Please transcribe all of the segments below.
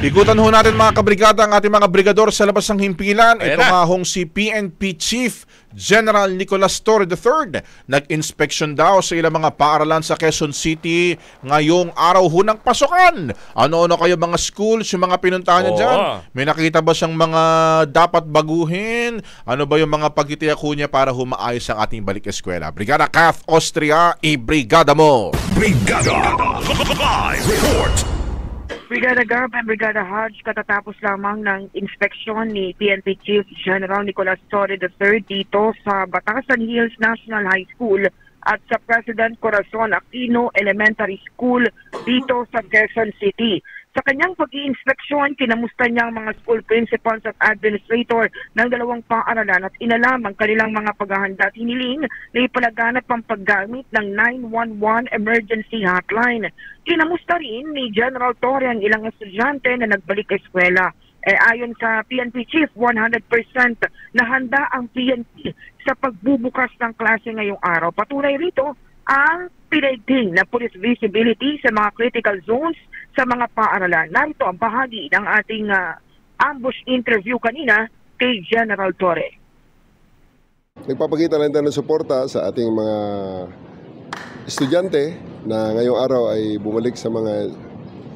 Ikutan ho natin mga kabrigada ang ating mga brigador sa labas ng himpilan. Ayan Ito na. nga hong si PNP Chief General Nicolas Torre III. Nag-inspection daw sa ilang mga paaralan sa Quezon City ngayong araw ho ng pasukan. Ano-ano kayo mga schools, yung mga pinuntahan niya dyan? May nakita ba siyang mga dapat baguhin? Ano ba yung mga pagtitiyak ho niya para humaayos ang ating balik eskwela? Brigada Kath Austria, i-brigada mo! Brigada Live Report. Brigada Gab and Brigada Hodge, katatapos lamang ng inspeksyon ni PNP Chief General Nicolas Torre III dito sa Batasan Hills National High School at sa President Corazon Aquino Elementary School dito sa Quezon City. Sa kanyang pag-iinspeksyon, kinamusta niya ang mga school principals at administrator ng dalawang paaralan at inalam ang kanilang mga paghahanda at hiniling na ipalaganap ang paggamit ng 911 emergency hotline. Kinamusta rin ni General Torre ang ilang estudyante na nagbalik eskwela. Ayon sa PNP Chief, 100% na handa ang PNP sa pagbubukas ng klase ngayong araw. Patunay rito ang pinaigting na police visibility sa mga critical zones sa mga paaralan. Narito ang bahagi ng ating ambush interview kanina kay General Torre. Nagpapakita lang tayo ng suporta sa ating mga estudyante na ngayong araw ay bumalik sa mga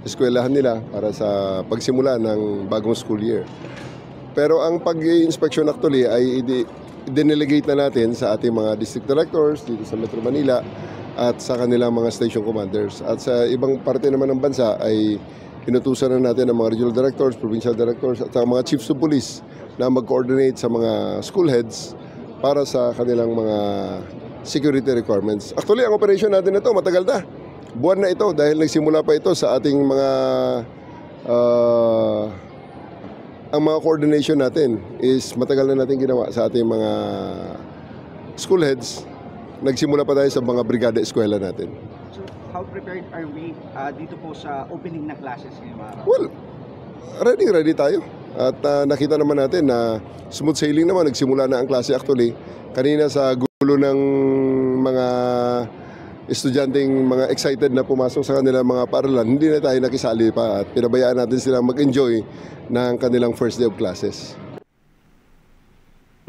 eskwelahan nila para sa pagsimula ng bagong school year. Pero ang pag-i-inspection actually ay i-delegate na natin sa ating mga district directors dito sa Metro Manila at sa kanilang mga station commanders. At sa ibang parte naman ng bansa ay inutusan na natin ang mga regional directors, provincial directors at ang mga chiefs of police na mag-coordinate sa mga school heads para sa kanilang mga security requirements. Actually, ang operation natin na ito matagal na. Buwan na ito dahil nagsimula pa ito sa ating mga ang mga coordination natin is matagal na natin ginawa sa ating mga school heads. Nagsimula pa tayo sa mga brigada eskwela natin. So, how prepared are we dito po sa opening ng classes ngayong araw? Well, ready tayo. At nakita naman natin na smooth sailing naman. Nagsimula na ang klase actually. Kanina sa gulo ng mga estudyanteng mga excited na pumasok sa kanilang mga paaralan, hindi na tayo nakisali pa at pinabayaan natin silang mag-enjoy ng kanilang first day of classes.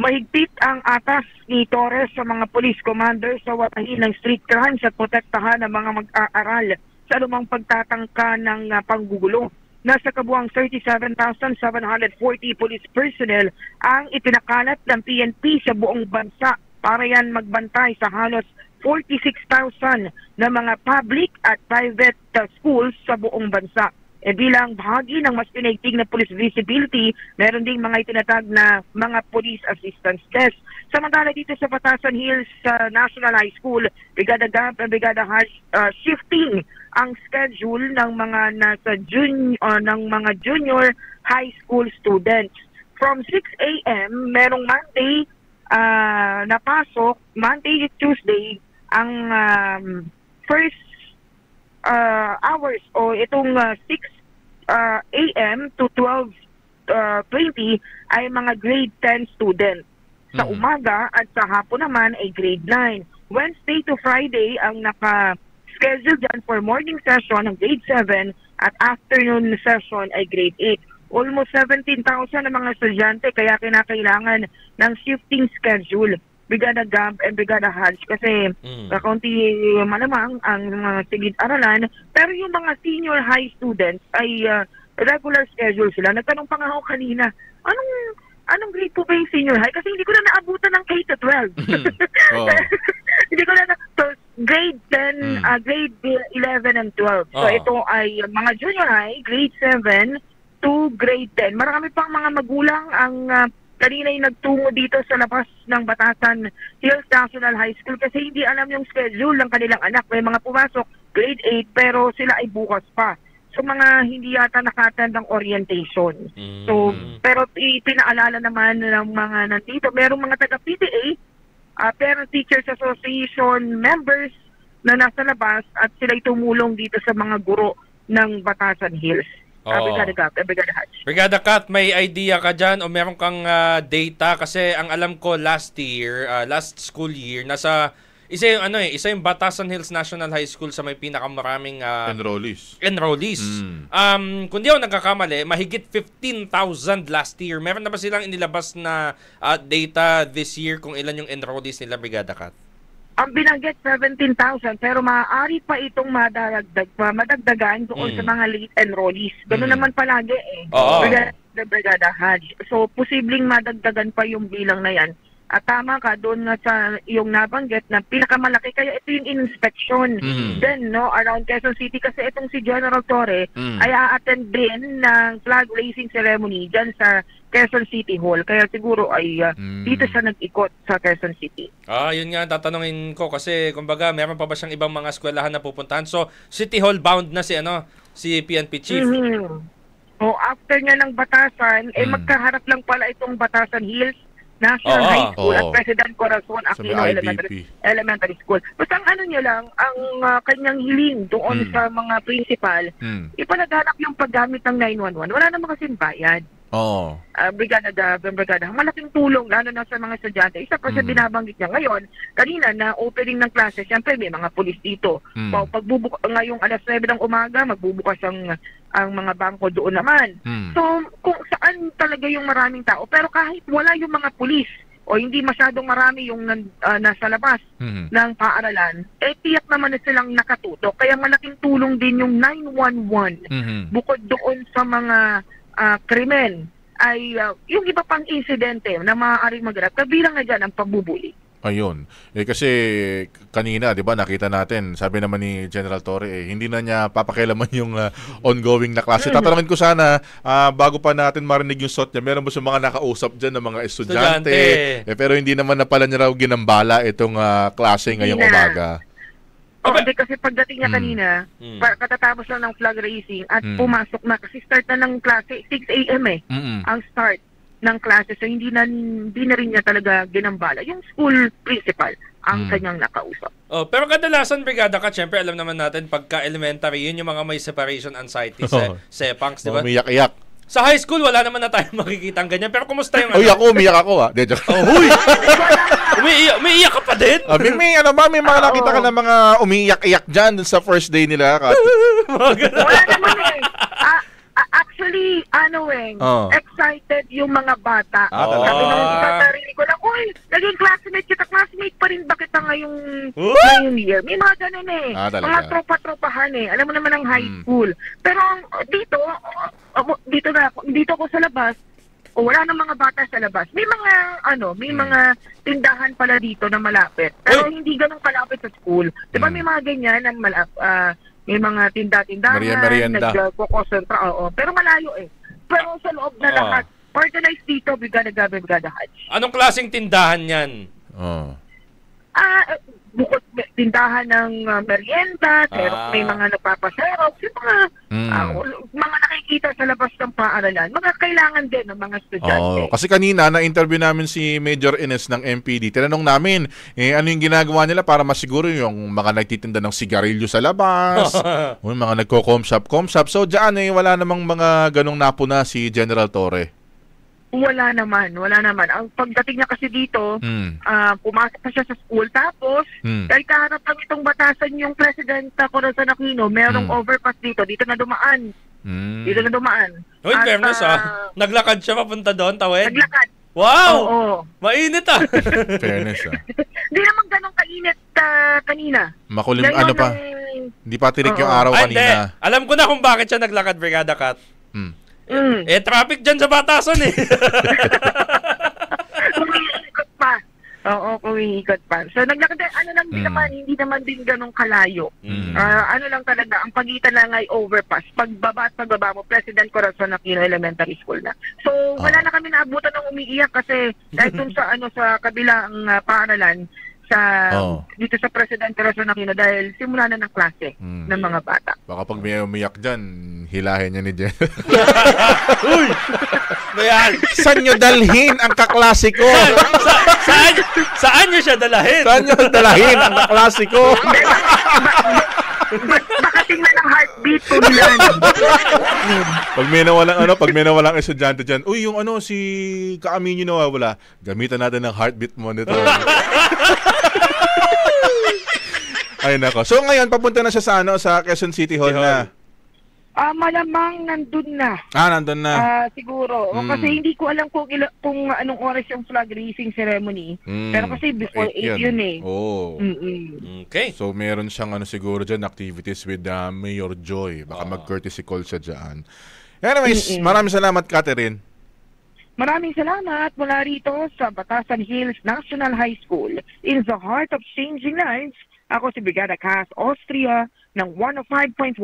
Mahigpit ang atas ni Torres sa mga police commanders sa watahin ng street crimes at protektahan ng mga mag-aaral sa anumang pagtatangka ng panggugulo. Nasa kabuang 37,740 police personnel ang itinakalat ng PNP sa buong bansa para yan magbantay sa halos 46,000 na mga public at private schools sa buong bansa. Bilang bahagi ng mas pinaigting na police visibility, meron ding mga itinatag na mga police assistance desk. Samantala dito sa Batasan Hills National High School, Brigada Gab at Brigada Hodge, shifting ang schedule ng mga ng mga junior high school students. From 6 a.m. merong Monday na pasok, Monday at Tuesday ang first hours o itong 6 a.m. to 12:20 ay mga grade 10 students. Sa umaga at sa hapon naman ay grade 9. Wednesday to Friday ang naka-schedule dyan for morning session ng grade 7 at afternoon session ay grade 8. Almost 17,000 na mga estudyante kaya kinakailangan ng shifting schedule. Brigada Gab and Brigada Hodge kasi kaunti malamang ang mga silid-aralan pero yung mga senior high students ay regular schedule sila. Nagtanong pa nga ako kanina, anong grade po ba yung senior high? Kasi hindi ko na naabutan ng K-12. Hindi ko na so, grade 10, grade 11 and 12. So ito ay mga junior high, grade 7 to grade 10. Marami pang mga magulang ang kanina yung nagtungo dito sa labas ng Batasan Hills National High School kasi hindi alam yung schedule ng kanilang anak. May mga pumasok grade 8 pero sila ay bukas pa. So mga hindi yata naka-attend ng orientation. So pero pinaalala naman ng mga nandito, merong mga taga-PTA, Parent Teachers Association members na nasa labas at sila'y tumulong dito sa mga guro ng Batasan Hills. Brigada Kat, Brigada Hodge. Brigada Kat, may idea ka dyan o meron kang data? Kasi ang alam ko last school year, nasa Isa yung Batasan Hills National High School sa may pinakamaraming enrollees. Kung di ako nagkakamali, mahigit 15,000 last year. Meron na ba silang inilabas na data this year kung ilan yung enrollees nila, Brigada Kat? Ang binanggit 17,000 pero maaari pa itong madagdagan doon sa mga late enrollees. Ganoon naman palagi eh. Brigada Haj. So posibleng madagdagan pa yung bilang na yan. At tama ka doon nga sa yung nabanggit na pinakamalaki kaya ito yung inspection. Then around Quezon City kasi itong si General Torre ay a-attend din ng flag raising ceremony dyan sa Quezon City Hall. Kaya siguro ay dito siya nag-ikot sa Quezon City. Yun nga tatanungin ko kasi kumbaga meron pa ba siyang ibang mga eskwelahan na pupuntahan? So City Hall bound na si PNP Chief. After niya ng Batasan, magkaharap lang pala itong Batasan Hills National High School at President Corazon Aquino Elementary School. Basta ang niya lang, ang kanyang hiling doon sa mga principal, ipanaghanap yung paggamit ng 911. Wala naman kasing bayad. Brigada, malaking tulong lalo na sa mga estudyante. Isa pa sa binabanggit niya ngayon, kanina na opening ng klase, siyempre may mga pulis dito. Ngayong alas 9 ng umaga, magbubukas ang mga bangko doon naman. So, kung saan talaga yung maraming tao, pero kahit wala yung mga pulis o hindi masyadong marami yung nasa labas ng paaralan, tiyak naman na silang nakatutok. Kaya malaking tulong din yung 911 bukod doon sa mga krimen ay yung iba pang insidente na maaaring maganap, kabilang na dyan ang pagbubuli. Ayun. Kasi kanina, di ba, nakita natin, sabi naman ni General Torre, hindi na niya papakialaman yung ongoing na klase. Tatanungin ko sana, bago pa natin marinig yung shot niya, meron ba sa mga nakausap dyan ng mga estudyante? Pero hindi naman na pala niya raw ginambala itong klase ngayong umaga. Hindi kasi pagdating niya kanina, katatapos lang ng flag raising at pumasok na kasi start na ng klase, 6 a.m. ang start ng klase. So hindi na rin niya talaga ginambala. Yung school principal ang kanyang nakausap. Pero kadalasan, Brigada Kat, syempre alam naman natin pagka elementary, yun yung mga may separation anxiety, sepangs, di ba? Umiyak-iyak. Sa high school, wala naman na tayo makikita ang ganyan. Pero kumusta yung ako, umiyak ako umiiyak ka pa din? May mga nakita ka na mga umiiyak-iyak dyan sa first day nila. Wala naman actually, excited yung mga bata. Sabi ng sarili ko lang, naging classmate pa rin ba kita ngayong year? May mga ganun mga tropa-tropahan Alam mo naman ang high school. Pero dito ko sa labas, wala nang mga bata sa labas. May mga tindahan pala dito na malapit. Pero hindi ganun kalapit sa school. 'Di ba may mga ganyan na may mga tindahan, nagko-concentra, pero malayo Pero sa loob na lahat, organized dito, Brigada Haj. Anong klaseng tindahan 'yan? Bukod tindahan ng merienda, pero may mga nagpapaserok, mga nakikita sa labas ng paaralan, mga kailangan din ng mga estudyante. Kasi kanina, na-interview namin si Major Ines ng MPD. Tinanong namin, ano yung ginagawa nila para masiguro yung mga nagtitinda ng sigarilyo sa labas, yung mga nagko-com shop. So, dyan wala namang mga ganong napuna si General Torre. Wala naman. Ang pagdating niya kasi dito, pumasok na siya sa school. Tapos, dahil kaharap lang itong Batasan yung President Corazon Aquino, merong overpass dito. Dito na dumaan. Uy, fairness naglakad siya papunta doon, tawid? Naglakad. Wow! Oo. Mainit Fairness Hindi naman ganun kainit kanina. Makulim, pa? Hindi pa tirik yung araw kanina. Alam ko na kung bakit siya naglakad, Brigada Kat. Traffic dyan sa Batasan Kumiikot pa. Kumiikot pa. So, naglakad din, hindi naman din ganun kalayo. Lang talaga, ang pagitan lang ay overpass. Pagbaba mo, President Corazon Aquino Elementary School na. So, wala na kami naabutan ng umiiyak kasi dahil dun sa kabilang paaralan, dito sa President Corazon Aquino dahil simula na ng klase ng mga bata. Baka pag may umiyak dyan, hilahin niya ni Jen. Uy! Saan nyo dalhin ang kaklase ko? Saan nyo siya dalahin? Saan nyo dalhin ang kaklase ko? Baka tingnan ang heartbeat ko nila. Pag may nawalang estudyante dyan, yung si Kaaminyo nawawala, gamitan natin ng heartbeat mo nito. Ay nako. So ngayon papunta na siya sa sa Quezon City Hall na. Malamang nandun na. Nandun na. Siguro. Kasi hindi ko alam kung anong oras yung flag raising ceremony. Pero kasi before 8 yun eh. Oh. Okay. So meron siyang siguro dyan activities with Mayor Joy. Baka mag-courtesy call siya dyan. Anyways, maraming salamat, Catherine. Maraming salamat mula rito sa Batasan Hills National High School in the heart of changing lives. Ako si Brigada Cass Austria ng 105.1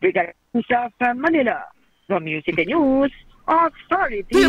Brigada sa Manila. The Music and News Authority.